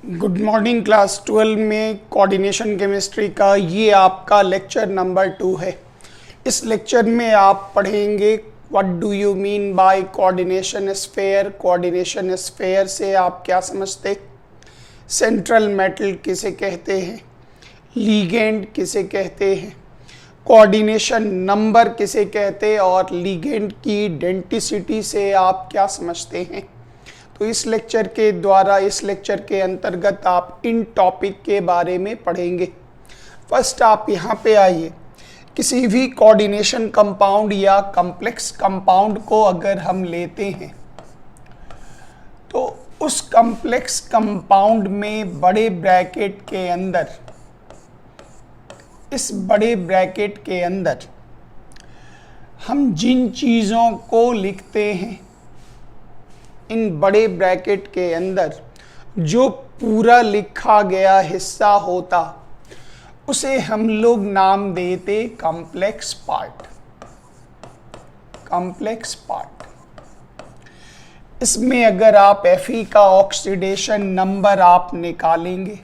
Good morning class 12 में coordination chemistry का ये आपका लेक्चर नंबर 2 है। इस लेक्चर में आप पढ़ेंगे what do you mean bye coordination sphere. Coordination sphere से आप क्या समझते, सेंट्रल मेटल किसे कहते हैं, लीगेंड किसे कहते हैं, कोऑर्डिनेशन नंबर किसे कहते हैं और लीगेंड की डेंटिसिटी से आप क्या समझते हैं। तो इस लेक्चर के द्वारा, इस लेक्चर के अंतर्गत आप इन टॉपिक के बारे में पढ़ेंगे। फर्स्ट आप यहाँ पे आइए। किसी भी कोऑर्डिनेशन कंपाउंड या कॉम्प्लेक्स कंपाउंड को अगर हम लेते हैं तो उस कॉम्प्लेक्स कंपाउंड में बड़े ब्रैकेट के अंदर, इस बड़े ब्रैकेट के अंदर हम जिन चीज़ों को लिखते हैं, इन बड़े ब्रैकेट के अंदर जो पूरा लिखा गया हिस्सा होता उसे हम लोग नाम देते कॉम्प्लेक्स पार्ट। Complex part. इसमें अगर आप Fe का ऑक्सीडेशन नंबर आप निकालेंगे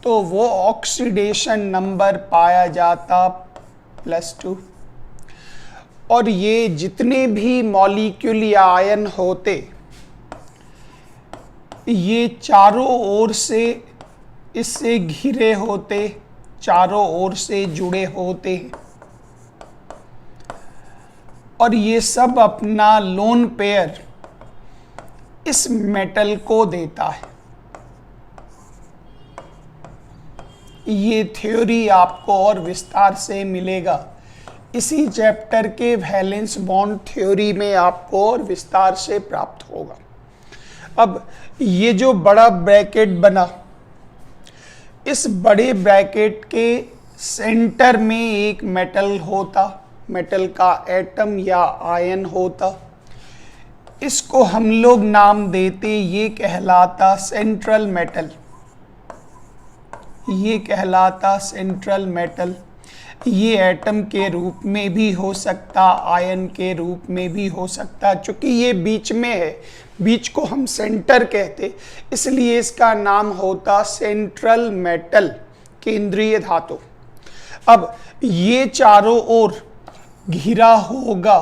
तो वो ऑक्सीडेशन नंबर पाया जाता +2। और ये जितने भी मॉलिक्यूल या आयन होते, ये चारों ओर से इससे घिरे होते, चारों ओर से जुड़े होते हैं और ये सब अपना लोन पेयर इस मेटल को देता है। ये थ्योरी आपको और विस्तार से मिलेगा इसी चैप्टर के वैलेंस बॉन्ड थ्योरी में, आपको और विस्तार से प्राप्त होगा। अब ये जो बड़ा ब्रैकेट बना, इस बड़े ब्रैकेट के सेंटर में एक मेटल होता, मेटल का एटम या आयन होता। इसको हम लोग नाम देते, ये कहलाता सेंट्रल मेटल। ये कहलाता सेंट्रल मेटल। ये एटम के रूप में भी हो सकता, आयन के रूप में भी हो सकता। चूंकि ये बीच में है, बीच को हम सेंटर कहते, इसलिए इसका नाम होता सेंट्रल मेटल, केंद्रीय धातु। अब ये चारों ओर घिरा होगा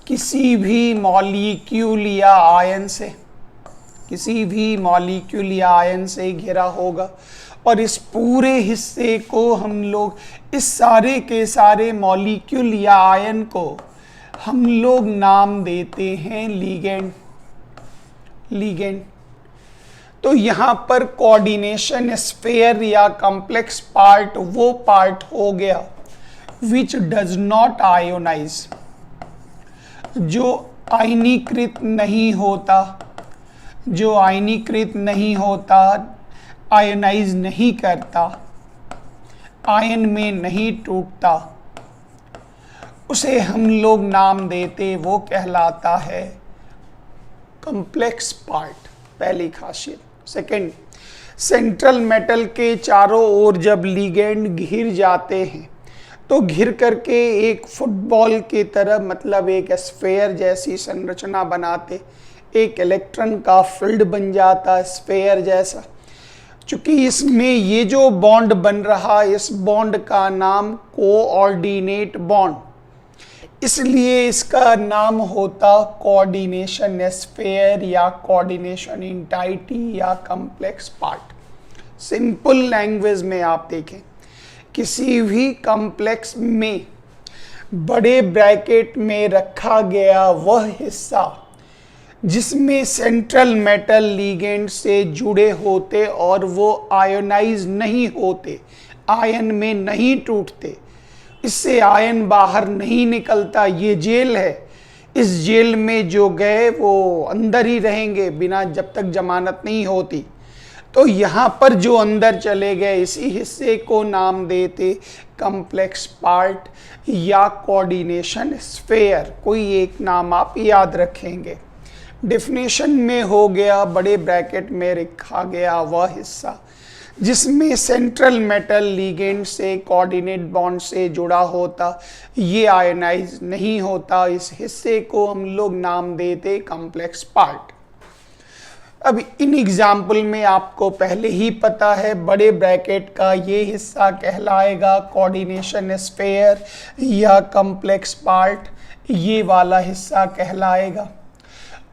किसी भी मॉलिक्यूल या आयन से, किसी भी मॉलिक्यूल या आयन से घिरा होगा और इस पूरे हिस्से को हम लोग, इस सारे के सारे मॉलिक्यूल या आयन को हम लोग नाम देते हैं लीगेंड। लीगेंड। तो यहाँ पर कोऑर्डिनेशन स्फीयर या कॉम्प्लेक्स पार्ट वो पार्ट हो गया विच डज नॉट आयोनाइज, जो आयनीकृत नहीं होता, जो आयनीकृत नहीं होता, आयनाइज नहीं करता, आयन में नहीं टूटता, उसे हम लोग नाम देते, वो कहलाता है कॉम्प्लेक्स पार्ट। पहली खासियत। सेकंड, सेंट्रल मेटल के चारों ओर जब लिगेंड घिर जाते हैं तो घिर करके एक फुटबॉल की तरह, मतलब एक स्फीयर जैसी संरचना बनाते, एक इलेक्ट्रॉन का फील्ड बन जाता स्फीयर जैसा। चूंकि इसमें ये जो बॉन्ड बन रहा, इस बॉन्ड का नाम कोऑर्डिनेट बॉन्ड, इसलिए इसका नाम होता कोऑर्डिनेशन स्फीयर या कोऑर्डिनेशन एंटाइटी या कॉम्प्लेक्स पार्ट। सिंपल लैंग्वेज में आप देखें, किसी भी कॉम्प्लेक्स में बड़े ब्रैकेट में रखा गया वह हिस्सा जिसमें सेंट्रल मेटल लीगेंड से जुड़े होते और वो आयोनाइज नहीं होते, आयन में नहीं टूटते, इससे आयन बाहर नहीं निकलता। ये जेल है, इस जेल में जो गए वो अंदर ही रहेंगे बिना, जब तक जमानत नहीं होती। तो यहाँ पर जो अंदर चले गए, इसी हिस्से को नाम देते कॉम्प्लेक्स पार्ट या कोऑर्डिनेशन स्फीयर। कोई एक नाम आप याद रखेंगे। डेफिनेशन में हो गया बड़े ब्रैकेट में रखा गया वह हिस्सा जिसमें सेंट्रल मेटल लीगेंड से कोऑर्डिनेट बॉन्ड से जुड़ा होता, ये आयनाइज नहीं होता, इस हिस्से को हम लोग नाम देते कॉम्प्लेक्स पार्ट। अब इन एग्जाम्पल में आपको पहले ही पता है बड़े ब्रैकेट का ये हिस्सा कहलाएगा कोऑर्डिनेशन स्फीयर या कॉम्प्लेक्स पार्ट, ये वाला हिस्सा कहलाएगा।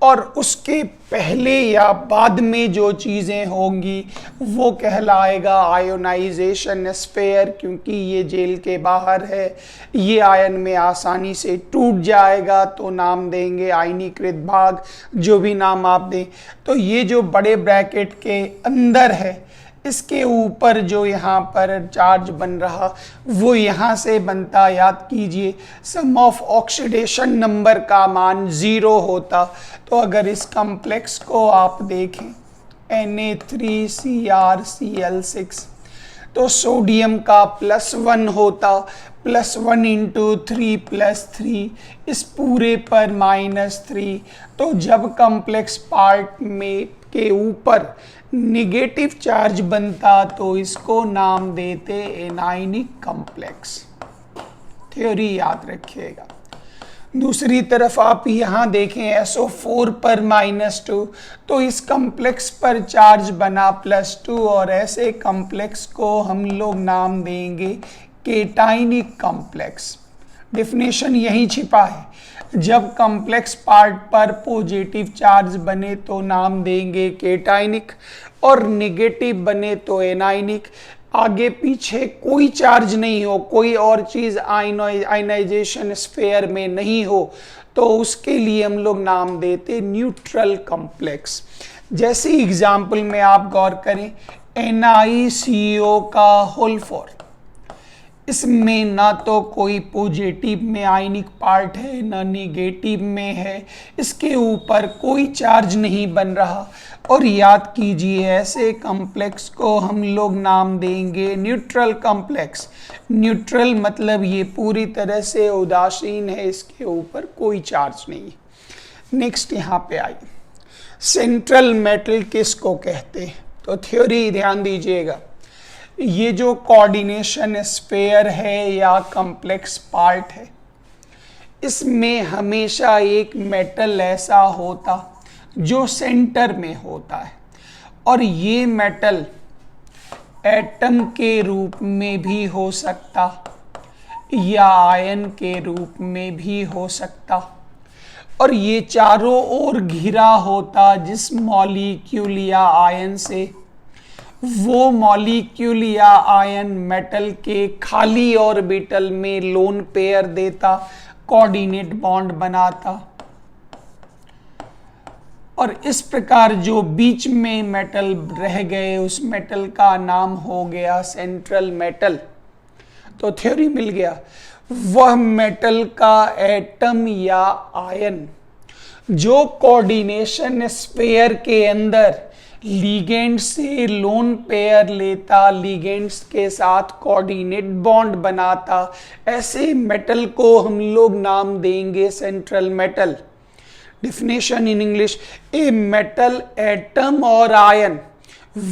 और उसके पहले या बाद में जो चीज़ें होंगी वो कहलाएगा आयोनाइजेशन स्फीयर, क्योंकि ये जेल के बाहर है, ये आयन में आसानी से टूट जाएगा तो नाम देंगे आयनीकृत भाग, जो भी नाम आप दें। तो ये जो बड़े ब्रैकेट के अंदर है, इसके ऊपर जो यहाँ पर चार्ज बन रहा वो यहाँ से बनता, याद कीजिए सम ऑफ ऑक्सीडेशन नंबर का मान 0 होता। तो अगर इस कॉम्प्लेक्स को आप देखें Na3CrCl6, तो सोडियम का +1 होता, +1 × 3 + 3, इस पूरे पर -3। तो जब कॉम्प्लेक्स पार्ट में के ऊपर निगेटिव चार्ज बनता तो इसको नाम देते एनायनिक कॉम्प्लेक्स। थ्योरी याद रखिएगा। दूसरी तरफ आप यहाँ देखें SO4 पर -2, तो इस कॉम्प्लेक्स पर चार्ज बना +2 और ऐसे कॉम्प्लेक्स को हम लोग नाम देंगे केटाइनिक कॉम्प्लेक्स। डेफिनेशन यही छिपा है, जब कॉम्प्लेक्स पार्ट पर पॉजिटिव चार्ज बने तो नाम देंगे केटाइनिक और नेगेटिव बने तो एनायनिक। आगे पीछे कोई चार्ज नहीं हो, कोई और चीज़ आयनाइजेशन स्फीयर में नहीं हो, तो उसके लिए हम लोग नाम देते न्यूट्रल कॉम्प्लेक्स। जैसे एग्जाम्पल में आप गौर करें NiCO का होल 4, इसमें ना तो कोई पॉजिटिव में आयनिक पार्ट है ना निगेटिव में है, इसके ऊपर कोई चार्ज नहीं बन रहा। और याद कीजिए ऐसे कॉम्प्लेक्स को हम लोग नाम देंगे न्यूट्रल कॉम्प्लेक्स। न्यूट्रल मतलब ये पूरी तरह से उदासीन है, इसके ऊपर कोई चार्ज नहीं। नेक्स्ट यहाँ पे आइए, सेंट्रल मेटल किसको कहते हैं? तो थ्योरी ध्यान दीजिएगा, ये जो कोऑर्डिनेशन स्फीयर है या कॉम्प्लेक्स पार्ट है, इसमें हमेशा एक मेटल ऐसा होता जो सेंटर में होता है, और ये मेटल एटम के रूप में भी हो सकता या आयन के रूप में भी हो सकता, और ये चारों ओर घिरा होता जिस मॉलिक्यूल या आयन से, वो मॉलिक्यूल या आयन मेटल के खाली ऑर्बिटल में लोन पेयर देता, कोऑर्डिनेट बॉन्ड बनाता। और इस प्रकार जो बीच में मेटल रह गए उस मेटल का नाम हो गया सेंट्रल मेटल। तो थ्योरी मिल गया, वह मेटल का एटम या आयन जो कोऑर्डिनेशन स्फीयर के अंदर लिगेंड से लोन पेयर लेता, लिगेंड्स के साथ कोऑर्डिनेट बॉन्ड बनाता, ऐसे मेटल को हम लोग नाम देंगे central metal. Definition in English: a metal atom or ion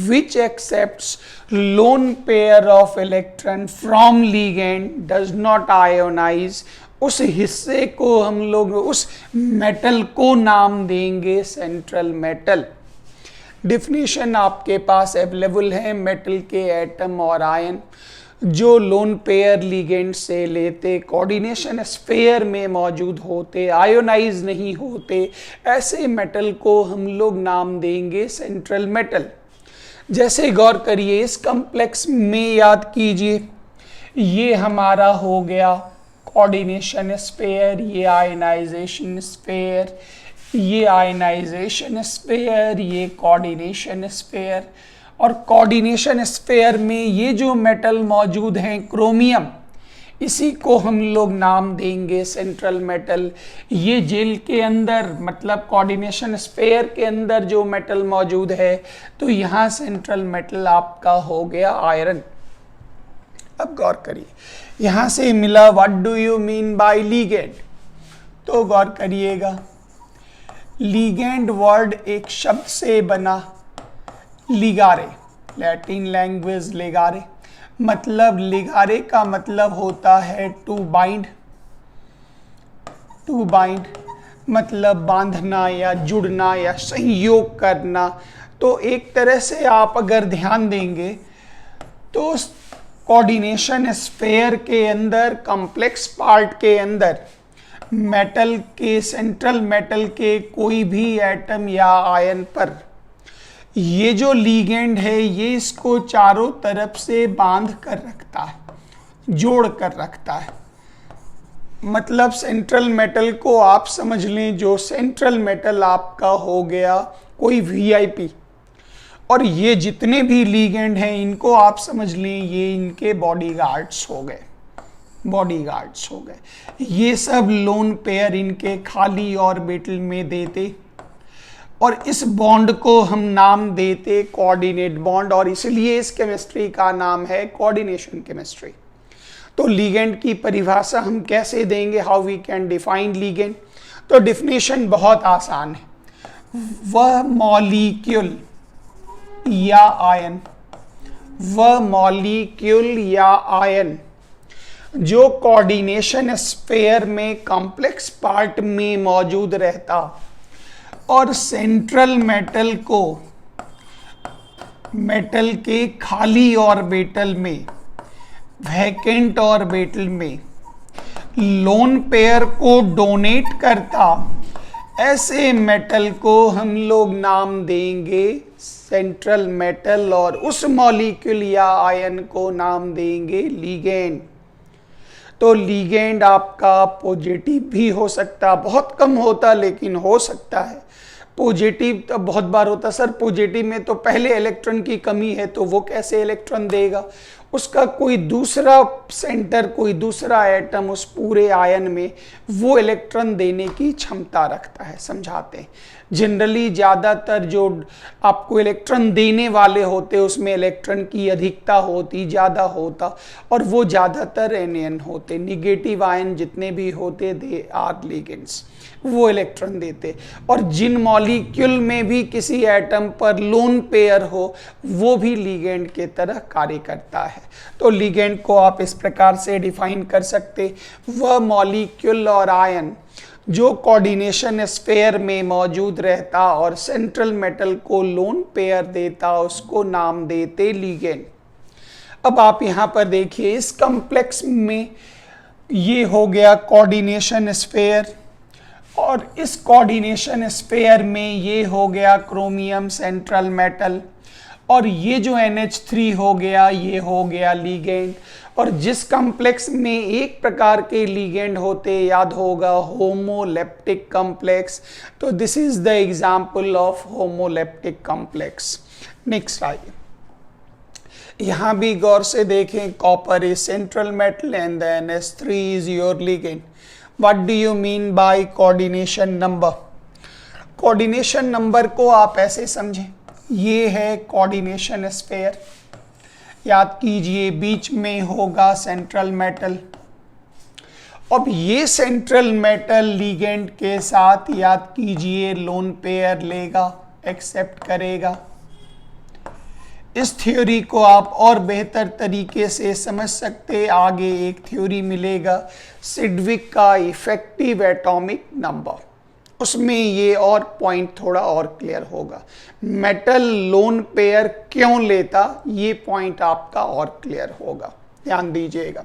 which accepts lone pair of electron from ligand does not ionize, उस हिस्से को हम लोग उस मेटल को नाम देंगे सेंट्रल मेटल। डिफिनेशन आपके पास अवेलेबल है, मेटल के एटम और आयन जो लोन पेयर लिगेंड से लेते, कोऑर्डिनेशन स्फीयर में मौजूद होते, आयोनाइज नहीं होते, ऐसे मेटल को हम लोग नाम देंगे सेंट्रल मेटल। जैसे गौर करिए इस कॉम्प्लेक्स में, याद कीजिए ये हमारा हो गया कोऑर्डिनेशन स्फीयर, ये आयनाइजेशन स्फीयर, ये आयनाइजेशन स्फीयर, ये कोऑर्डिनेशन स्फीयर। और कोऑर्डिनेशन स्फीयर में ये जो मेटल मौजूद हैं क्रोमियम, इसी को हम लोग नाम देंगे सेंट्रल मेटल। ये जेल के अंदर मतलब कोऑर्डिनेशन स्फीयर के अंदर जो मेटल मौजूद है, तो यहाँ सेंट्रल मेटल आपका हो गया आयरन। अब गौर करिए, यहाँ से मिला what do you mean by ligand, तो गौर करिएगा लिगेंड वर्ड एक शब्द से बना, लिगारे, लैटिन लैंग्वेज लिगारे, मतलब लिगारे का मतलब होता है टू बाइंड, टू बाइंड। मतलब बांधना या जुड़ना या संयोग करना। तो एक तरह से आप अगर ध्यान देंगे तो कोऑर्डिनेशन स्फीयर के अंदर, कॉम्प्लेक्स पार्ट के अंदर मेटल के, सेंट्रल मेटल के कोई भी एटम या आयन पर ये जो लीगेंड है ये इसको चारों तरफ से बांध कर रखता है, जोड़ कर रखता है। मतलब सेंट्रल मेटल को आप समझ लें, जो सेंट्रल मेटल आपका हो गया कोई वीआईपी, और ये जितने भी लीगेंड हैं इनको आप समझ लें ये इनके बॉडीगार्ड्स हो गए, बॉडीगार्ड्स हो गए। ये सब लोन पेयर इनके खाली ऑर्बिटल में देते और इस बॉन्ड को हम नाम देते कोऑर्डिनेट बॉन्ड, और इसलिए इस केमिस्ट्री का नाम है कोऑर्डिनेशन केमिस्ट्री। तो लीगेंड की परिभाषा हम कैसे देंगे, how we can define ligand? तो डिफिनेशन बहुत आसान है, वह मॉलिक्यूल या आयन, वह मॉलिक्यूल या आयन जो कोऑर्डिनेशन स्फीयर में कॉम्प्लेक्स पार्ट में मौजूद रहता और सेंट्रल मेटल को मेटल के खाली ऑर्बिटल में, वैकेंट ऑर्बिटल में लोन पेयर को डोनेट करता, ऐसे मेटल को हम लोग नाम देंगे सेंट्रल मेटल, और उस मॉलिक्यूल या आयन को नाम देंगे लीगेंड। तो लीगेंड आपका पॉजिटिव भी हो सकता, बहुत कम होता लेकिन हो सकता है। पॉजिटिव तो बहुत बार होता, सर पॉजिटिव में तो पहले इलेक्ट्रॉन की कमी है तो वो कैसे इलेक्ट्रॉन देगा? उसका कोई दूसरा सेंटर, कोई दूसरा एटम उस पूरे आयन में वो इलेक्ट्रॉन देने की क्षमता रखता है। समझाते हैं, जनरली ज़्यादातर जो आपको इलेक्ट्रॉन देने वाले होते उसमें इलेक्ट्रॉन की अधिकता होती, ज़्यादा होता, और वो ज़्यादातर एनियन होते। निगेटिव आयन जितने भी होते दे आर लिगेंड्स, वो इलेक्ट्रॉन देते। और जिन मॉलिक्यूल में भी किसी एटम पर लोन पेयर हो वो भी लिगेंड के तरह कार्य करता है। तो लिगेंड को आप इस प्रकार से डिफाइन कर सकते, वह मॉलिक्यूल और आयन जो कोऑर्डिनेशन स्फीयर में मौजूद रहता और सेंट्रल मेटल को लोन पेयर देता, उसको नाम देते लिगेंड। अब आप यहाँ पर देखिए, इस कॉम्प्लेक्स में ये हो गया कोऑर्डिनेशन स्फीयर, और इस कोऑर्डिनेशन स्फीयर में ये हो गया क्रोमियम सेंट्रल मेटल, और ये जो NH3 हो गया ये हो गया लीगेंड। और जिस कॉम्प्लेक्स में एक प्रकार के लीगेंड होते, याद होगा होमोलेप्टिक कॉम्प्लेक्स, तो this is the example of homoleptic complex. Next आइए, यहाँ भी गौर से देखें, copper is central metal and the NH3 is your ligand. What do you mean by coordination number? Coordination number को आप ऐसे समझें, ये है कोऑर्डिनेशन स्फीयर, याद कीजिए बीच में होगा सेंट्रल मेटल। अब ये सेंट्रल मेटल लिगेंड के साथ, याद कीजिए, लोन पेयर लेगा, एक्सेप्ट करेगा। इस थ्योरी को आप और बेहतर तरीके से समझ सकते, आगे एक थ्योरी मिलेगा सिडविक का इफेक्टिव एटॉमिक नंबर, उसमें ये और पॉइंट थोड़ा और क्लियर होगा। मेटल लोन पेयर क्यों लेता, ये पॉइंट आपका और क्लियर होगा, ध्यान दीजिएगा।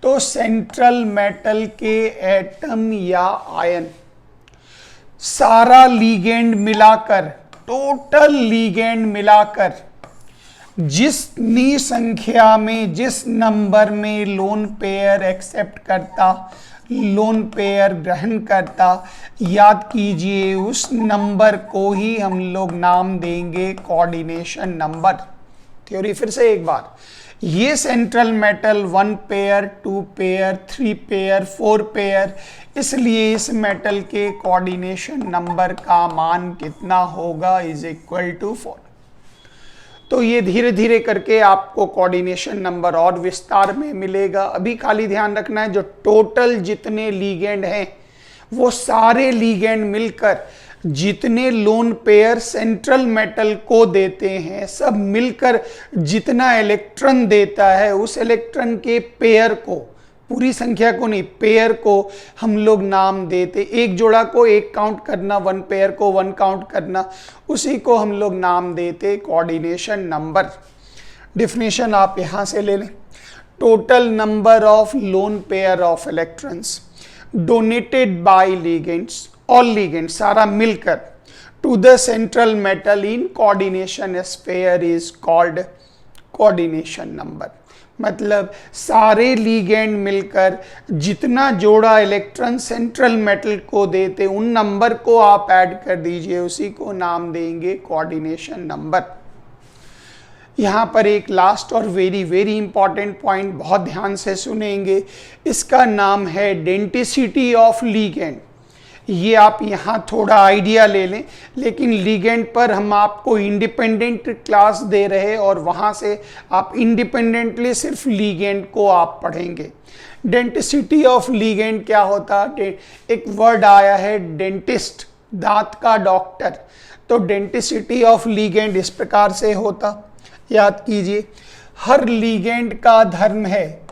तो सेंट्रल मेटल के एटम या आयन सारा लीगेंड मिलाकर, टोटल लीगेंड मिलाकर जितनी संख्या में, जिस नंबर में लोन पेयर एक्सेप्ट करता, लोन पेयर ग्रहण करता, याद कीजिए उस नंबर को ही हम लोग नाम देंगे कोऑर्डिनेशन नंबर। थ्योरी फिर से एक बार, ये central metal 1 pair, 2 pair, 3 pair, 4 pair, इसलिए इस मेटल के कोऑर्डिनेशन नंबर का मान कितना होगा, इज इक्वल टू 4। तो ये धीरे धीरे करके आपको कोऑर्डिनेशन नंबर और विस्तार में मिलेगा। अभी खाली ध्यान रखना है, जो टोटल जितने लीगेंड हैं वो सारे लीगेंड मिलकर जितने लोन पेयर सेंट्रल मेटल को देते हैं, सब मिलकर जितना इलेक्ट्रॉन देता है, उस इलेक्ट्रॉन के पेयर को, पूरी संख्या को नहीं, पेयर को हम लोग नाम देते। एक जोड़ा को एक काउंट करना, वन पेयर को वन काउंट करना, उसी को हम लोग नाम देते कोऑर्डिनेशन नंबर। डिफिनेशन आप यहाँ से ले लें। Total number of lone pair of electrons donated by ligands, all ligands सारा मिलकर, to the central metal in coordination sphere is called coordination number. मतलब सारे लिगेंड मिलकर जितना जोड़ा इलेक्ट्रॉन सेंट्रल मेटल को देते, उन नंबर को आप ऐड कर दीजिए, उसी को नाम देंगे कोऑर्डिनेशन नंबर। यहाँ पर एक लास्ट और वेरी वेरी इंपॉर्टेंट पॉइंट बहुत ध्यान से सुनेंगे, इसका नाम है डेंटिसिटी ऑफ लिगेंड। ये आप यहाँ थोड़ा आइडिया ले लें, लेकिन लिगेंड पर हम आपको इंडिपेंडेंट क्लास दे रहे और वहाँ से आप इंडिपेंडेंटली सिर्फ लिगेंड को आप पढ़ेंगे। डेंटिसिटी ऑफ लिगेंड क्या होता है? एक वर्ड आया है डेंटिस्ट, दांत का डॉक्टर। तो डेंटिसिटी ऑफ लिगेंड इस प्रकार से होता, याद कीजिए, हर लिगेंड का धर्म है,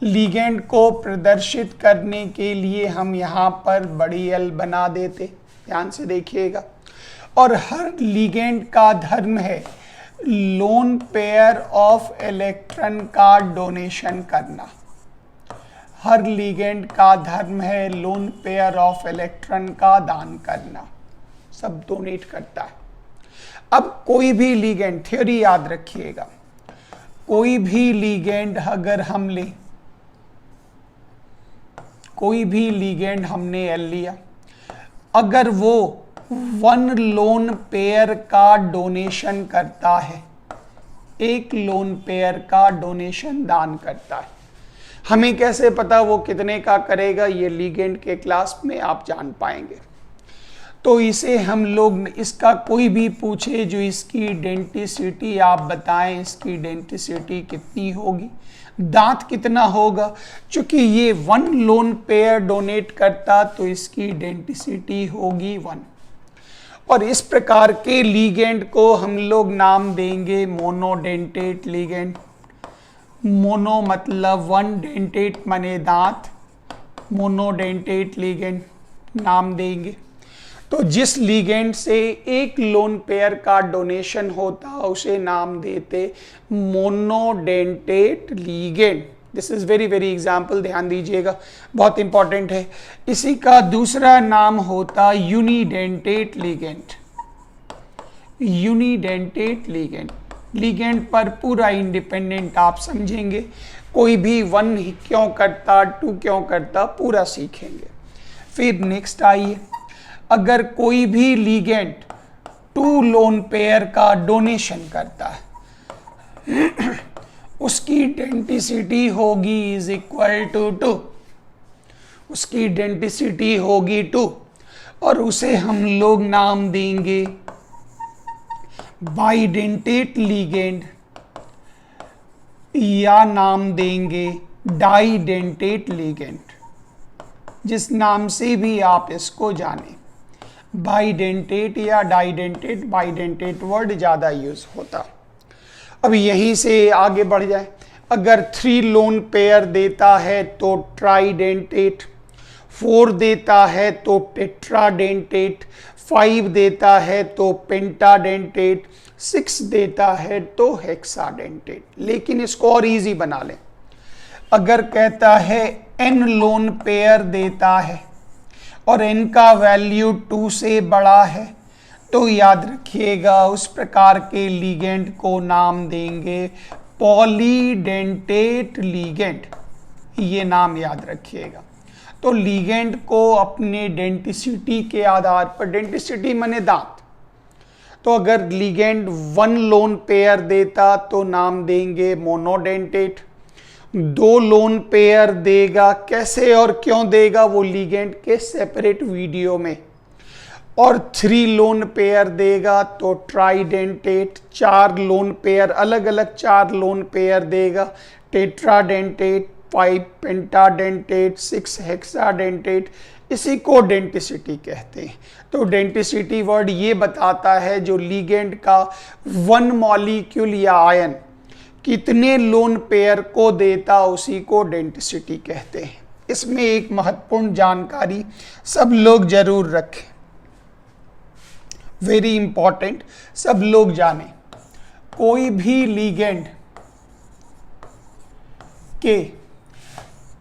लिगेंड को प्रदर्शित करने के लिए हम यहाँ पर बड़ी एल बना देते, ध्यान से देखिएगा। और हर लिगेंड का धर्म है लोन पेयर ऑफ इलेक्ट्रॉन का डोनेशन करना। हर लिगेंड का धर्म है लोन पेयर ऑफ इलेक्ट्रॉन का दान करना, सब डोनेट करता है। अब कोई भी लिगेंड, थ्योरी याद रखिएगा, कोई भी लिगेंड अगर हम लें, कोई भी लिगेंड हमने एल लिया, अगर वो वन लोन पेयर का डोनेशन करता है, एक लोन पेयर का डोनेशन दान करता है, हमें कैसे पता वो कितने का करेगा? ये लिगेंड के क्लास में आप जान पाएंगे। तो इसे हम लोग, इसका कोई भी पूछे जो इसकी डेंटिसिटी आप बताएं, इसकी डेंटिसिटी कितनी होगी, दांत कितना होगा, चूंकि ये वन लोन पेयर डोनेट करता तो इसकी डेंटिसिटी होगी 1। और इस प्रकार के लिगेंड को हम लोग नाम देंगे मोनोडेंटेट लिगेंड। मोनो मतलब वन, डेंटेट माने दांत, मोनोडेंटेट लिगेंड नाम देंगे। तो जिस लिगेंड से एक लोन पेयर का डोनेशन होता उसे नाम देते monodentate ligand. This is very very example, ध्यान दीजिएगा, बहुत इंपॉर्टेंट है। इसी का दूसरा नाम होता unidentate ligand. Unidentate ligand, ligand पर पूरा इंडिपेंडेंट आप समझेंगे, कोई भी 1 क्यों करता, 2 क्यों करता, पूरा सीखेंगे। फिर नेक्स्ट आइए, अगर कोई भी लिगेंड 2 लोन पेयर का डोनेशन करता है उसकी डेंटिसिटी होगी इज इक्वल टू 2, उसकी डेंटिसिटी होगी 2 और उसे हम लोग नाम देंगे बाइडेंटेट लिगेंड या नाम देंगे डाइडेंटेट लिगेंड, जिस नाम से भी आप इसको जाने। बाइडेंटेट या डाइडेंटेट, बाइडेंटेट वर्ड ज़्यादा यूज होता। अब यहीं से आगे बढ़ जाए, अगर 3 लोन पेयर देता है तो ट्राइडेंटेट, 4 देता है तो टेट्राडेंटेट, 5 देता है तो पेंटाडेंटेट, 6 देता है तो हेक्साडेंटेट। लेकिन इसको और इजी बना लें, अगर कहता है n लोन पेयर देता है और n का वैल्यू 2 से बड़ा है तो याद रखिएगा उस प्रकार के लिगेंड को नाम देंगे पॉलीडेंटेट लिगेंड। ये नाम याद रखिएगा। तो लिगेंड को अपने डेंटिसिटी के आधार पर, डेंटिसिटी माने दांत, तो अगर लिगेंड 1 लोन पेयर देता तो नाम देंगे मोनोडेंटेट, 2 लोन पेयर देगा, कैसे और क्यों देगा वो लिगेंड के सेपरेट वीडियो में, और 3 लोन पेयर देगा तो ट्राइडेंटेट, 4 लोन पेयर, अलग अलग 4 लोन पेयर देगा टेट्राडेंटेट, 5 पेंटाडेंटेट, 6 हेक्साडेंटेट, इसी को डेंटिसिटी कहते हैं। तो डेंटिसिटी वर्ड ये बताता है जो लिगेंड का 1 मॉलिक्यूल या आयन कितने लोन पेयर को देता उसी को डेंसिटी कहते हैं। इसमें एक महत्वपूर्ण जानकारी सब लोग जरूर रखें, वेरी इंपॉर्टेंट, सब लोग जाने। कोई भी लिगेंड के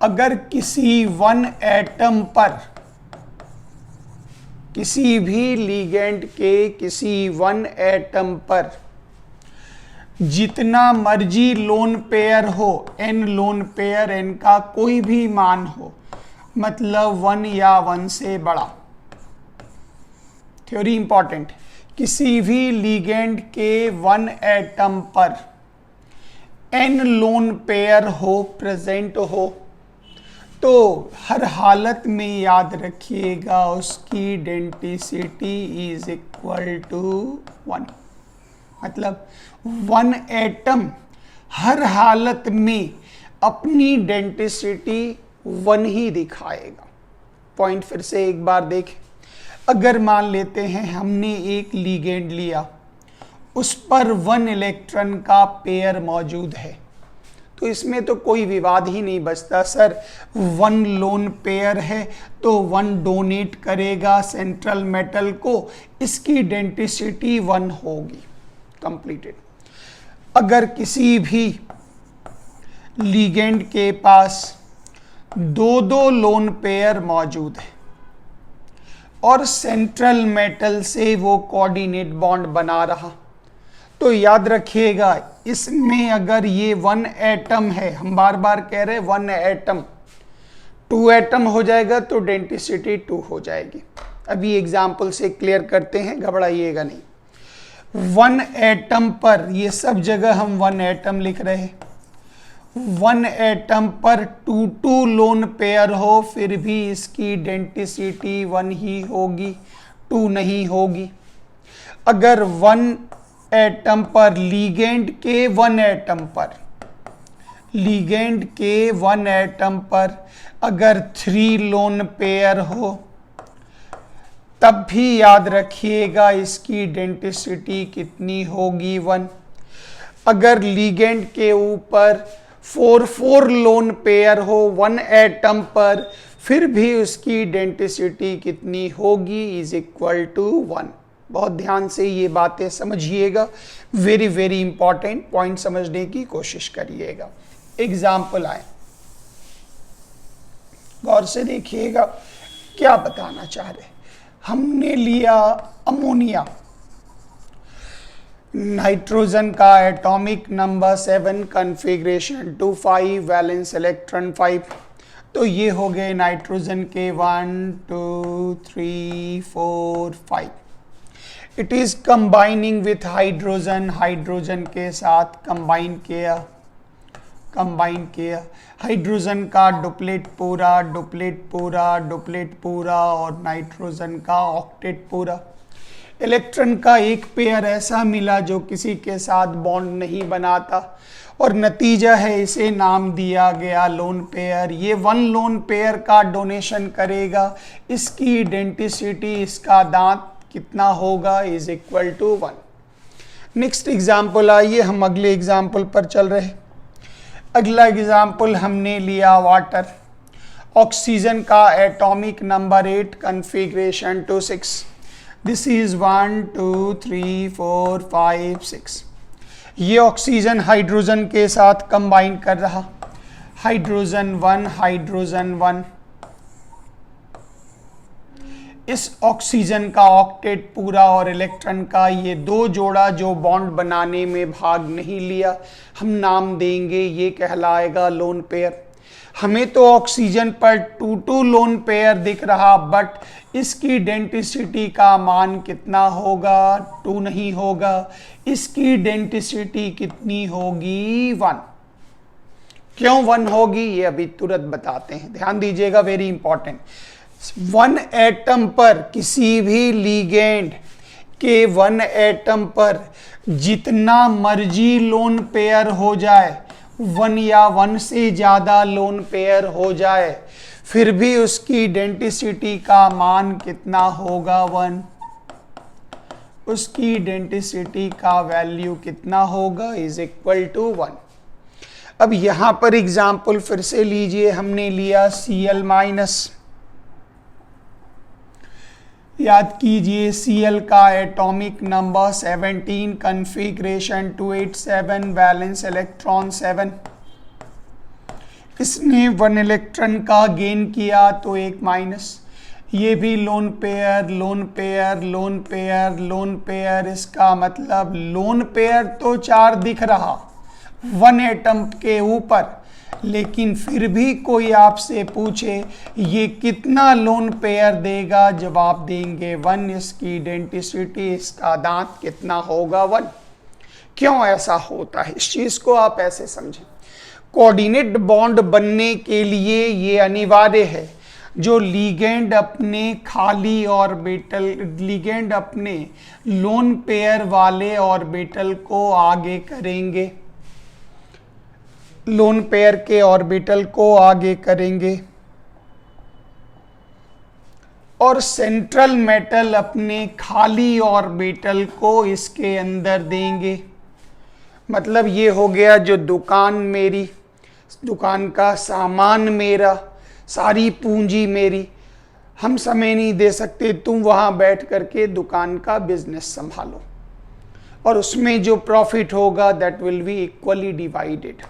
अगर किसी वन एटम पर, किसी भी लिगेंड के किसी वन एटम पर जितना मर्जी लोन पेयर हो, n लोन पेयर, n का कोई भी मान हो, मतलब 1 या 1 से बड़ा, थ्योरी इंपॉर्टेंट, किसी भी लिगेंड के वन एटम पर n लोन पेयर हो, प्रेजेंट हो, तो हर हालत में याद रखिएगा उसकी डेंसिटी इज इक्वल टू 1। मतलब वन एटम हर हालत में अपनी डेंसिटी 1 ही दिखाएगा। पॉइंट फिर से एक बार देखें। अगर मान लेते हैं हमने एक लिगेंड लिया, उस पर 1 इलेक्ट्रॉन का पेयर मौजूद है, तो इसमें तो कोई विवाद ही नहीं बचता, सर 1 लोन पेयर है तो 1 डोनेट करेगा सेंट्रल मेटल को, इसकी डेंसिटी 1 होगी, कंप्लीटेड। अगर किसी भी लिगेंड के पास 2 लोन पेयर मौजूद है और सेंट्रल मेटल से वो कोऑर्डिनेट बॉन्ड बना रहा, तो याद रखिएगा इसमें अगर ये 1 एटम है, हम बार बार कह रहे हैं 1 एटम, 2 एटम हो जाएगा तो डेंसिटी 2 हो जाएगी। अभी एग्जाम्पल से क्लियर करते हैं, घबराइएगा नहीं। 1 एटम पर, ये सब जगह हम 1 एटम लिख रहे हैं, 1 एटम पर 2 लोन पेयर हो, फिर भी इसकी डेंसिटी 1 ही होगी, 2 नहीं होगी। अगर 1 एटम पर लिगेंड के 1 एटम पर, लिगेंड के 1 एटम पर अगर 3 लोन पेयर हो, तब भी याद रखिएगा इसकी डेंसिटी कितनी होगी, 1। अगर लिगेंड के ऊपर 4 लोन पेयर हो 1 एटम पर, फिर भी उसकी डेंसिटी कितनी होगी, इज इक्वल टू 1। बहुत ध्यान से ये बातें समझिएगा, वेरी वेरी इंपॉर्टेंट पॉइंट समझने की कोशिश करिएगा। एग्जाम्पल आए, गौर से देखिएगा क्या बताना चाह रहे। हमने लिया अमोनिया, नाइट्रोजन का atomic number 7, configuration 2,5, valence electron 5, तो ये हो गए नाइट्रोजन के 1 2 3 4 5। It is combining with hydrogen, hydrogen के साथ कंबाइन किया, हाइड्रोजन का डुप्लेट पूरा, डुप्लेट पूरा, डुप्लेट पूरा, और नाइट्रोजन का ऑक्टेट पूरा। इलेक्ट्रॉन का एक पेयर ऐसा मिला जो किसी के साथ बॉन्ड नहीं बनाता, और नतीजा है इसे नाम दिया गया लोन पेयर। ये 1 लोन पेयर का डोनेशन करेगा, इसकी डेंसिटी, इसका दांत कितना होगा, is equal to 1। Next example आइए, हम अगले एग्जाम्पल पर चल रहे हैं। अगला एग्जाम्पल हमने लिया वाटर, ऑक्सीजन का atomic number 8, configuration 2 6। This is 1 2 3 4 5 6। ये ऑक्सीजन हाइड्रोजन के साथ कंबाइन कर रहा, हाइड्रोजन 1, हाइड्रोजन 1। इस ऑक्सीजन का ऑक्टेट पूरा और इलेक्ट्रॉन का ये 2 जोड़ा जो बॉन्ड बनाने में भाग नहीं लिया, हम नाम देंगे, ये कहलाएगा लोन पेयर। हमें तो ऑक्सीजन पर 2 लोन पेयर दिख रहा, बट इसकी डेंसिटी का मान कितना होगा, 2 नहीं होगा, इसकी डेंसिटी कितनी होगी, 1। क्यों 1 होगी, ये अभी तुरंत बताते हैं, ध्यान दीजिएगा, वेरी इंपॉर्टेंट। 1 एटम पर, किसी भी लिगेंड के 1 एटम पर जितना मर्जी लोन पेयर हो जाए, 1 या 1 से ज़्यादा लोन पेयर हो जाए, फिर भी उसकी डेंसिटी का मान कितना होगा, 1। उसकी डेंसिटी का वैल्यू कितना होगा, इज इक्वल टू 1। अब यहां पर एग्जाम्पल फिर से लीजिए, हमने लिया Cl-। याद कीजिए Cl का atomic number 17, configuration 287, valence electron 7। इसने 1 इलेक्ट्रॉन का गेन किया तो 1 माइनस। ये भी lone pair, lone pair, lone pair, lone pair, इसका मतलब लोन पेयर तो 4 दिख रहा 1 एटम के ऊपर, लेकिन फिर भी कोई आपसे पूछे ये कितना लोन पेयर देगा, जवाब देंगे 1। इसकी डेंसिटी, इसका दांत कितना होगा 1। क्यों ऐसा होता है, इस चीज को आप ऐसे समझें। कोऑर्डिनेट बॉन्ड बनने के लिए ये अनिवार्य है, जो लिगेंड अपने खाली ऑर्बिटल, लिगेंड अपने लोन पेयर वाले ऑर्बिटल को आगे करेंगे, लोन पेयर के ऑर्बिटल को आगे करेंगे, और सेंट्रल मेटल अपने खाली ऑर्बिटल को इसके अंदर देंगे। मतलब ये हो गया, जो दुकान मेरी, दुकान का सामान मेरा, सारी पूंजी मेरी, हम समय नहीं दे सकते, तुम वहां बैठ करके दुकान का बिजनेस संभालो, और उसमें जो प्रॉफिट होगा that will be equally divided.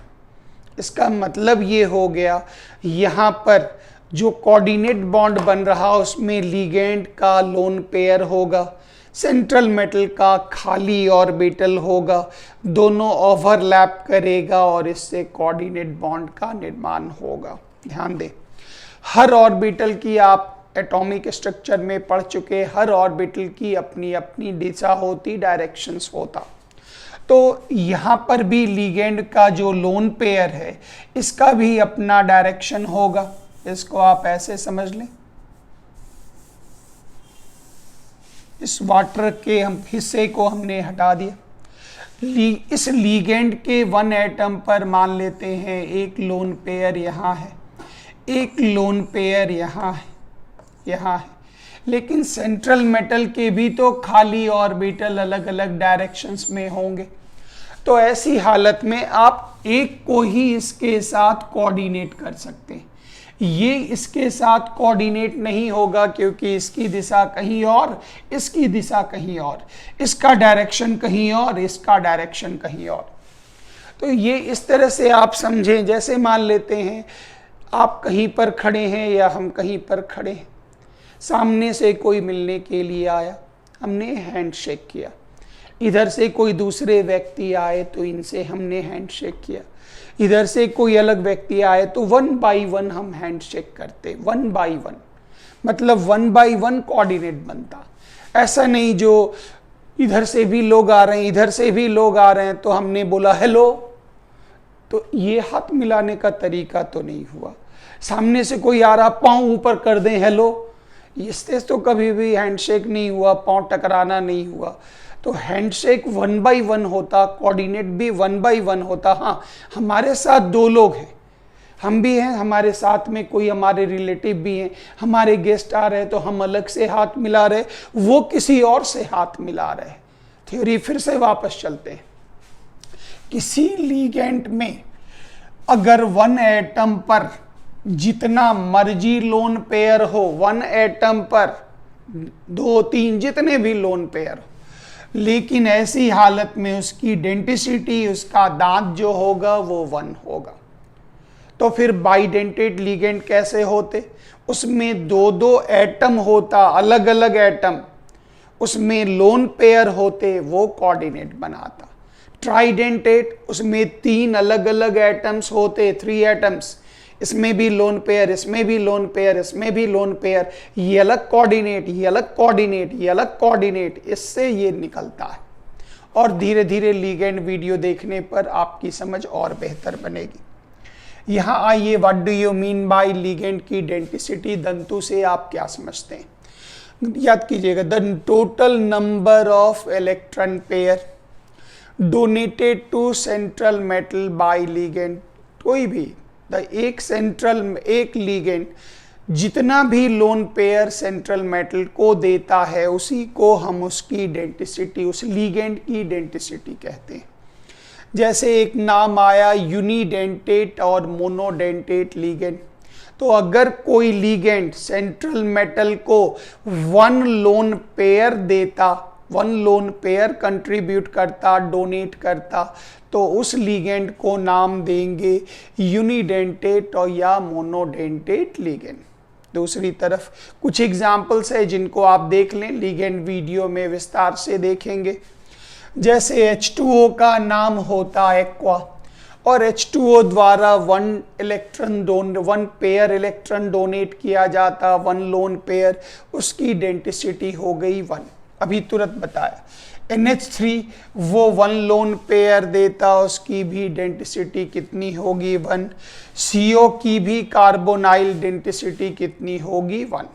इसका मतलब ये हो गया, यहाँ पर जो कोऑर्डिनेट बॉन्ड बन रहा उसमें लिगेंड का लोन पेयर होगा, सेंट्रल मेटल का खाली ऑर्बिटल होगा, दोनों ओवरलैप करेगा और इससे कोऑर्डिनेट बॉन्ड का निर्माण होगा। ध्यान दें, हर ऑर्बिटल की, आप एटॉमिक स्ट्रक्चर में पढ़ चुके, हर ऑर्बिटल की अपनी अपनी दिशा होती, डायरेक्शंस होता। तो यहाँ पर भी लिगेंड का जो लोन पेयर है इसका भी अपना डायरेक्शन होगा। इसको आप ऐसे समझ लें, इस वाटर के हम हिस्से को हमने हटा दिया। इस लिगेंड के 1 एटम पर मान लेते हैं एक लोन पेयर यहाँ है, एक लोन पेयर यहाँ है, यहाँ है, लेकिन सेंट्रल मेटल के भी तो खाली ऑर्बिटल अलग अलग डायरेक्शंस में होंगे। तो ऐसी हालत में आप एक को ही इसके साथ कोऑर्डिनेट कर सकते हैं, ये इसके साथ कोऑर्डिनेट नहीं होगा क्योंकि इसकी दिशा कहीं और, इसकी दिशा कहीं और, इसका डायरेक्शन कहीं और, इसका डायरेक्शन कहीं और। तो ये इस तरह से आप समझें, जैसे मान लेते हैं आप कहीं पर खड़े हैं या हम कहीं पर खड़े हैं, सामने से कोई मिलने के लिए आया, हमने हैंडशेक किया, इधर से कोई दूसरे व्यक्ति आए तो इनसे हमने हैंडशेक किया, इधर से कोई अलग व्यक्ति आए तो 1 बाई 1 हम हैंडशेक करते, 1 बाई 1, मतलब 1 बाई 1 कोऑर्डिनेट बनता। ऐसा नहीं जो इधर से भी लोग आ रहे हैं, इधर से भी लोग आ रहे हैं तो हमने बोला हेलो, तो ये हाथ मिलाने का तरीका तो नहीं हुआ। सामने से कोई आ रहा, पाँव ऊपर कर दें हेलो, इससे तो कभी भी हैंडशेक नहीं हुआ, पाँव टकराना नहीं हुआ। तो हैंडशेक 1 बाई 1 होता, कोऑर्डिनेट भी 1 बाई 1 होता। हाँ, हमारे साथ 2 लोग हैं, हम भी हैं, हमारे साथ में कोई हमारे रिलेटिव भी हैं, हमारे गेस्ट आ रहे तो हम अलग से हाथ मिला रहे, वो किसी और से हाथ मिला रहे। थ्योरी फिर से वापस चलते हैं। किसी लिगेंड में अगर 1 एटम पर जितना मर्जी लोन पेयर हो, 1 एटम पर 2, 3 जितने भी लोन पेयर हो, लेकिन ऐसी हालत में उसकी डेंसिटी, उसका दांत जो होगा वो 1 होगा। तो फिर बाइडेंटेड लिगेंड कैसे होते, उसमें 2-2 एटम होता, अलग अलग एटम, उसमें लोन पेयर होते, वो कोऑर्डिनेट बनाता। ट्राइडेंटेट, उसमें 3 अलग अलग एटम्स होते, 3 एटम्स, इसमें भी लोन पेयर, इसमें भी लोन पेयर, इसमें भी लोन पेयर, ये अलग कोऑर्डिनेट, ये अलग कोऑर्डिनेट, ये अलग कोऑर्डिनेट, इससे ये निकलता है। और धीरे धीरे लिगेंड वीडियो देखने पर आपकी समझ और बेहतर बनेगी। यहाँ आइए, what do you mean by ligand की डेंसिटी, दंतु से आप क्या समझते हैं। याद कीजिएगा, the total number of electron pair donated to central metal by ligand. कोई भी एक लिगेंड जितना भी लोन पेयर सेंट्रल मेटल को देता है, उसी को हम उसकी डेंसिटी, उस लिगेंड की डेंसिटी कहते हैं। जैसे एक नाम आया यूनिडेंटेट और मोनोडेंटेट लिगेंड। तो अगर कोई लिगेंड सेंट्रल मेटल को वन लोन पेयर देता, वन लोन पेयर कंट्रीब्यूट करता, डोनेट करता, तो उस लिगेंड को नाम देंगे यूनिडेंटेट और या मोनोडेंटेट लिगेंड। दूसरी तरफ कुछ एग्जाम्पल्स है जिनको आप देख लें, लिगेंड वीडियो में विस्तार से देखेंगे। जैसे H2O का नाम होता एक्वा, और H2O द्वारा वन पेयर इलेक्ट्रॉन डोनेट किया जाता, वन लोन पेयर, उसकी डेंसिटी हो गई 1। अभी तुरंत बताया। NH3 वो वन लोन पेयर देता, उसकी भी डेंसिटी कितनी होगी 1। CO की भी कार्बोनाइल डेंसिटी कितनी होगी 1।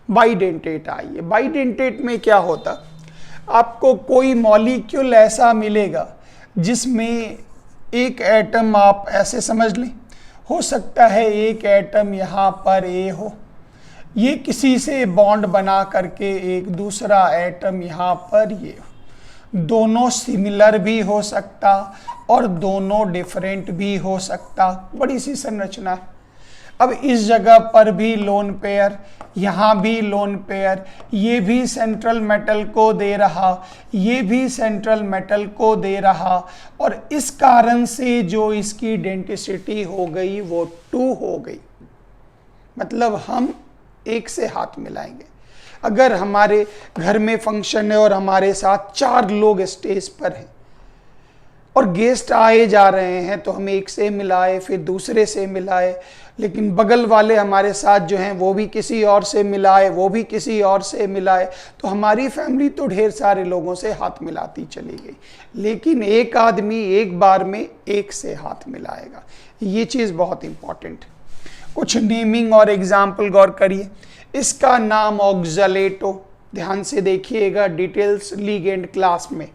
बाइडेंटेट आइए, बाइडेंटेट में क्या होता, आपको कोई मॉलिक्यूल ऐसा मिलेगा जिसमें एक एटम, आप ऐसे समझ लें, हो सकता है एक एटम यहाँ पर A हो, ये किसी से बॉन्ड बना करके एक दूसरा एटम यहाँ पर ये हो। दोनों सिमिलर भी हो सकता और दोनों डिफरेंट भी हो सकता, बड़ी सी संरचना है। अब इस जगह पर भी लोन पेयर, यहाँ भी लोन पेयर, ये भी सेंट्रल मेटल को दे रहा, ये भी सेंट्रल मेटल को दे रहा, और इस कारण से जो इसकी डेंसिटी हो गई वो 2 हो गई। मतलब हम एक से हाथ मिलाएंगे। अगर हमारे घर में फंक्शन है और हमारे साथ 4 लोग स्टेज पर हैं और गेस्ट आए जा रहे हैं, तो हम एक से मिलाए, फिर दूसरे से मिलाए, लेकिन बगल वाले हमारे साथ जो हैं वो भी किसी और से मिलाए, वो भी किसी और से मिलाए, तो हमारी फैमिली तो ढेर सारे लोगों से हाथ मिलाती चली गई, लेकिन एक आदमी एक बार में एक से हाथ मिलाएगा। ये चीज़ बहुत इंपॉर्टेंट। कुछ नेमिंग और एग्जाम्पल गौर करिए। इसका नाम ऑक्सलेटो, ध्यान से देखिएगा डिटेल्स लिगेंड क्लास में।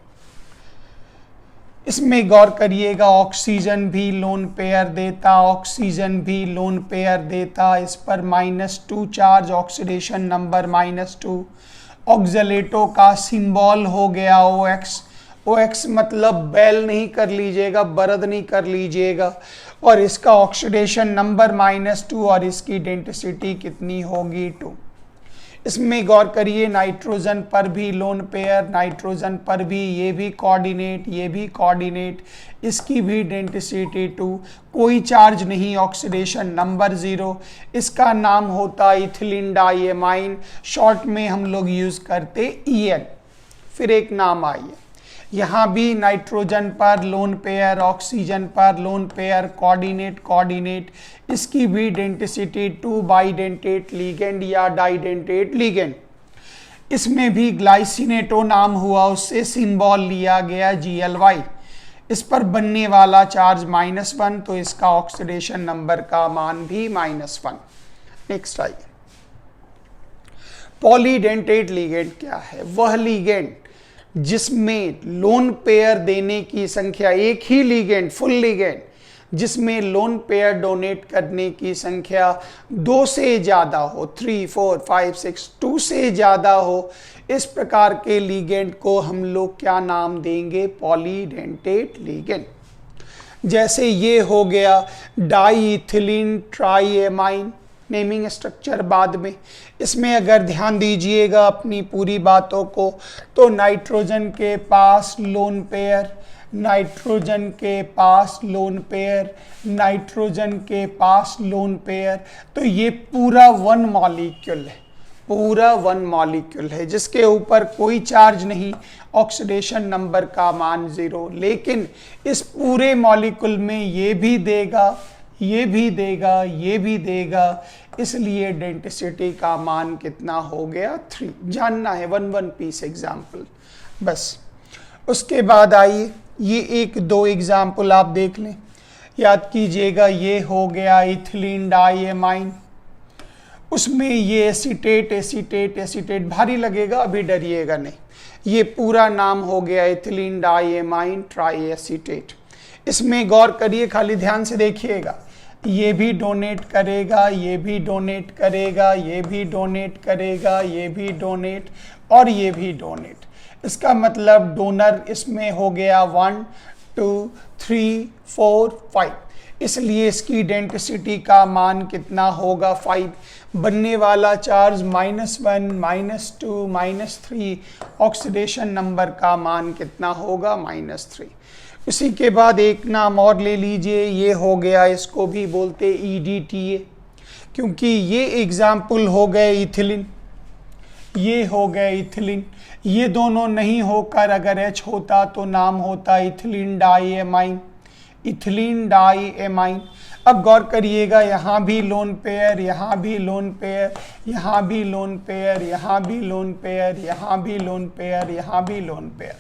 इसमें गौर करिएगा, ऑक्सीजन भी लोन पेयर देता, ऑक्सीजन भी लोन पेयर देता, इस पर -2 चार्ज, ऑक्सीडेशन नंबर -2। ऑक्सलेटो का सिंबल हो गया OX। OX मतलब बैल नहीं कर लीजिएगा, बरद नहीं कर लीजिएगा, और इसका ऑक्सीडेशन नंबर -2 और इसकी डेंसिटी कितनी होगी 2। इसमें गौर करिए, नाइट्रोजन पर भी लोन पेयर, नाइट्रोजन पर भी ये भी कोऑर्डिनेट, ये भी कोऑर्डिनेट, इसकी भी डेंसिटी 2, कोई चार्ज नहीं, ऑक्सीडेशन नंबर 0। इसका नाम होता इथिलीन डाइएमाइन, शॉर्ट में हम लोग यूज करते EN। फिर एक नाम आइए, यहाँ भी नाइट्रोजन पर लोन पेयर, ऑक्सीजन पर लोन पेयर, कोऑर्डिनेट कोऑर्डिनेट, इसकी भी डेंसिटी 2, बाइडेंटेट लिगेंड या डाइडेंटेट लिगेंड। इसमें भी ग्लाइसिनेटो नाम हुआ, उससे सिंबल लिया गया GLY। इस पर बनने वाला चार्ज -1, तो इसका ऑक्सीडेशन नंबर का मान भी -1। नेक्स्ट आइए, पॉलीडेंटेट लिगेंड क्या है? वह लिगेंड जिसमें लोन पेयर देने की संख्या, एक ही लिगेंड, फुल लिगेंड, जिसमें लोन पेयर डोनेट करने की संख्या 2 से ज़्यादा हो, 3, 4, 5, 6, 2 से ज़्यादा हो, इस प्रकार के लिगेंड को हम लोग क्या नाम देंगे? Polydentate ligand. जैसे ये हो गया डाइइथिलीन ट्राइएमाइन, नेमिंग स्ट्रक्चर बाद में। इसमें अगर ध्यान दीजिएगा अपनी पूरी बातों को, तो नाइट्रोजन के पास लोन पेयर, नाइट्रोजन के पास लोन पेयर, नाइट्रोजन के पास लोन पेयर, तो ये पूरा 1 मॉलिक्यूल है, पूरा 1 मॉलिक्यूल है जिसके ऊपर कोई चार्ज नहीं, ऑक्सीडेशन नंबर का मान 0। लेकिन इस पूरे मॉलिक्यूल में ये भी देगा, ये भी देगा, ये भी देगा, इसलिए डेंसिटी का मान कितना हो गया? 3। जानना है 1 पीस एग्जाम्पल बस। उसके बाद आइए, ये 1-2 एग्जाम्पल आप देख लें, याद कीजिएगा। ये हो गया इथिलीन डाइएमाइन, उसमें ये एसीटेट एसीटेट एसीटेट, भारी लगेगा, अभी डरिएगा नहीं। ये पूरा नाम हो गया इथिलीन डाइएमाइन ट्राइएसीटेट। इसमें गौर करिए, खाली ध्यान से देखिएगा, ये भी डोनेट करेगा, ये भी डोनेट करेगा, ये भी डोनेट करेगा, ये भी डोनेट और ये भी डोनेट। इसका मतलब डोनर इसमें हो गया 1, 2, 3, 4, 5। इसलिए इसकी डेंसिटी का मान कितना होगा 5। बनने वाला चार्ज -1, -2, -3, ऑक्सीडेशन नंबर का मान कितना होगा -3। उसी के बाद एक नाम और ले लीजिए, ये हो गया, इसको भी बोलते EDTA, क्योंकि ये एग्जाम्पल हो गए इथिलीन, ये हो गए इथिलीन। ये दोनों नहीं होकर अगर H होता तो नाम होता इथिलीन डाईएमाइन, इथिलीन डाईएमाइन। अब गौर करिएगा, यहाँ भी लोन पेयर, यहाँ भी लोन पेयर, यहाँ भी लोन पेयर, यहाँ भी लोन पेयर, यहाँ भी लोन पेयर, यहाँ भी लोन पेयर।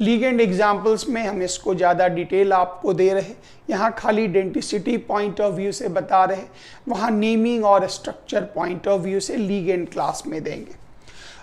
लीगेंड एग्जाम्पल्स में हम इसको ज़्यादा डिटेल आपको दे रहे, यहाँ खाली डेंटिसिटी पॉइंट ऑफ व्यू से बता रहे, वहाँ नेमिंग और स्ट्रक्चर पॉइंट ऑफ व्यू से लीगेंड क्लास में देंगे।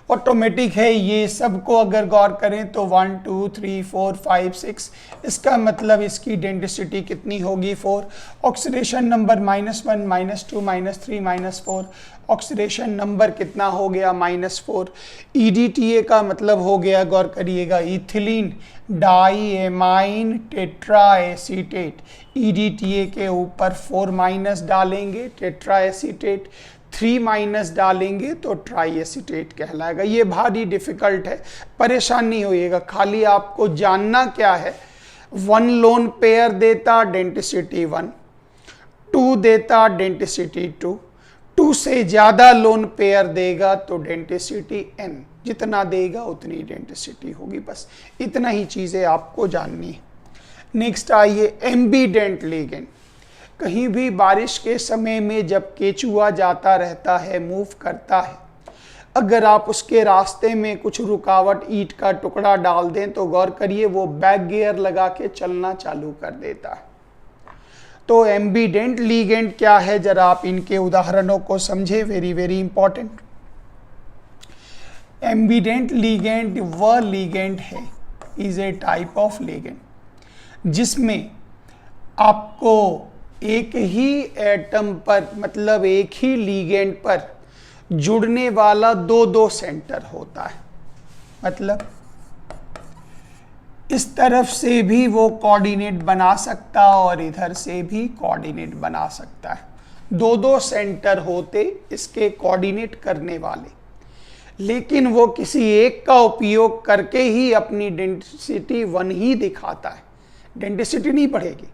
ऑटोमेटिक है ये सबको अगर गौर करें तो 1, 2, 3, 4, 5, 6, इसका मतलब इसकी डेंसिटी कितनी होगी 4। ऑक्सीडेशन नंबर -1, -2, -3, -4, ऑक्सीडेशन नंबर कितना हो गया -4। EDTA का मतलब हो गया, गौर करिएगा, इथिलीन डाईएमाइन टेट्राएसीटेट। EDTA के ऊपर 4- डालेंगे, टेट्राएसीटेट, 3- डालेंगे तो ट्राईएसीटेट कहलाएगा। ये भारी डिफिकल्ट है, परेशान नहीं होइएगा, खाली आपको जानना क्या है। 1 लोन पेयर देता डेंसिटी 1, 2 देता डेंसिटी 2, 2 से ज़्यादा लोन पेयर देगा तो डेंसिटी n, जितना देगा उतनी डेंसिटी होगी। बस इतना ही चीज़ें आपको जाननी है। नेक्स्ट आइए, एम्बीडेंट लीगेंड। कहीं भी बारिश के समय में जब केचुआ जाता रहता है, मूव करता है, अगर आप उसके रास्ते में कुछ रुकावट, ईंट का टुकड़ा डाल दें तो गौर करिए वो बैक गियर लगा के चलना चालू कर देता है। तो एम्बीडेंट लीगेंड क्या है, जरा आप इनके उदाहरणों को समझे, वेरी वेरी इंपॉर्टेंट। एम्बीडेंट लीगेंड वह लीगेंड है, is a type of ligand जिसमें आपको एक ही एटम पर, मतलब एक ही लीगेंड पर जुड़ने वाला 2 सेंटर होता है। मतलब इस तरफ से भी वो कोऑर्डिनेट बना सकता और इधर से भी कोऑर्डिनेट बना सकता है। 2 सेंटर होते इसके कोऑर्डिनेट करने वाले, लेकिन वो किसी एक का उपयोग करके ही अपनी डेंसिटी 1 ही दिखाता है, डेंसिटी नहीं बढ़ेगी।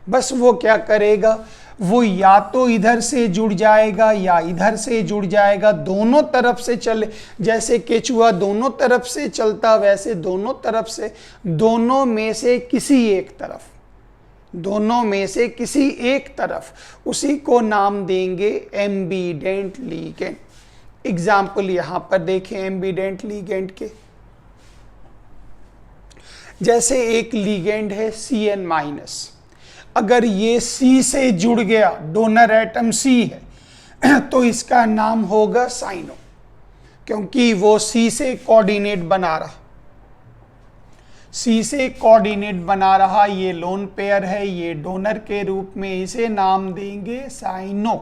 बस वो क्या करेगा, वो या तो इधर से जुड़ जाएगा या इधर से जुड़ जाएगा, दोनों तरफ से चले। जैसे केचुआ दोनों तरफ से चलता, वैसे दोनों तरफ से, दोनों में से किसी एक तरफ, दोनों में से किसी एक तरफ, उसी को नाम देंगे एम्बीडेंट लीगेंड। एग्जाम्पल यहां पर देखें एम्बीडेंट लीगेंड के। जैसे एक लीगेंड है Cn-, अगर ये C से जुड़ गया, डोनर एटम C है, तो इसका नाम होगा साइनो, क्योंकि वो C से कोऑर्डिनेट बना रहा, C से कोऑर्डिनेट बना रहा। ये लोन पेयर है, ये डोनर के रूप में, इसे नाम देंगे साइनो।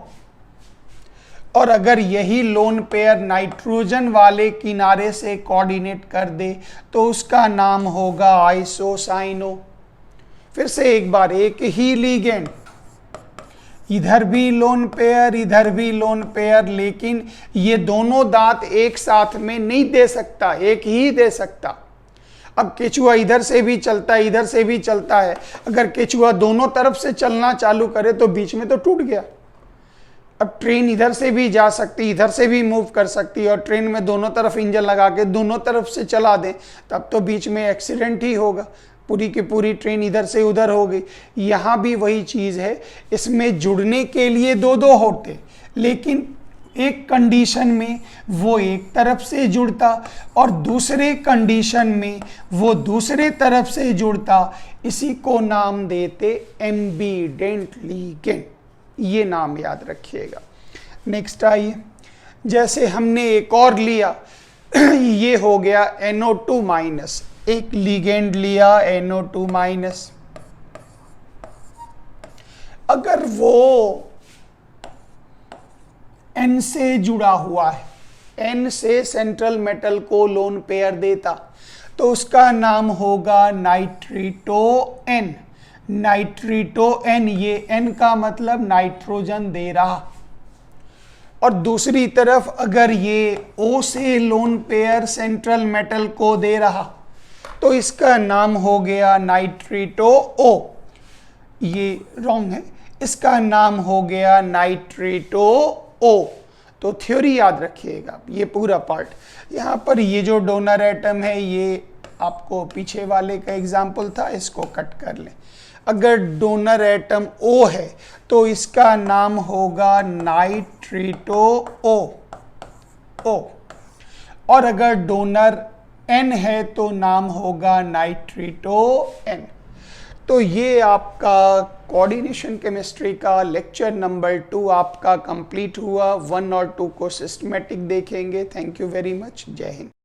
और अगर यही लोन पेयर नाइट्रोजन वाले किनारे से कोऑर्डिनेट कर दे तो उसका नाम होगा आइसोसाइनो। फिर से एक बार, एक ही लीगेंड, इधर भी लोन पेयर, इधर भी लोन पेयर, लेकिन ये दोनों दांत एक साथ में नहीं दे सकता, एक ही दे सकता। अब केचुआ इधर से भी चलता है, इधर से भी चलता है, अगर केचुआ दोनों तरफ से चलना चालू करे तो बीच में तो टूट गया। अब ट्रेन इधर से भी जा सकती, इधर से भी मूव कर सकती, और ट्रेन में दोनों तरफ इंजन लगा के दोनों तरफ से चला दें, तब तो बीच में एक्सीडेंट ही होगा, पूरी की पूरी ट्रेन इधर से उधर हो गई। यहाँ भी वही चीज़ है, इसमें जुड़ने के लिए 2 होते, लेकिन एक कंडीशन में वो एक तरफ से जुड़ता और दूसरे कंडीशन में वो दूसरे तरफ से जुड़ता। इसी को नाम देते एम्बीडेंट लीगेंड, ये नाम याद रखिएगा। नेक्स्ट आइए, जैसे हमने एक और लिया, ये हो गया NO2-, एक लीगेंड लिया NO2-, अगर वो N से जुड़ा हुआ है, N से सेंट्रल मेटल को लोन पेयर देता, तो उसका नाम होगा नाइट्रिटो N, नाइट्रीटो एन, ये एन का मतलब नाइट्रोजन दे रहा। और दूसरी तरफ अगर ये ओ से लोन पेयर सेंट्रल मेटल को दे रहा तो इसका नाम हो गया नाइट्रीटो ओ, ये रॉन्ग है, इसका नाम हो गया नाइट्रीटो ओ। तो थ्योरी याद रखिएगा ये पूरा पार्ट। यहाँ पर ये जो डोनर एटम है ये आपको पीछे वाले का एग्जाम्पल था, इसको कट कर लें। अगर डोनर एटम O है तो इसका नाम होगा नाइट्रीटो O, और अगर डोनर N है तो नाम होगा नाइट्रीटो N। तो ये आपका कोऑर्डिनेशन केमिस्ट्री का लेक्चर नंबर 2 आपका कंप्लीट हुआ। 1 और 2 को सिस्टमेटिक देखेंगे। Thank you very much. जय हिंद।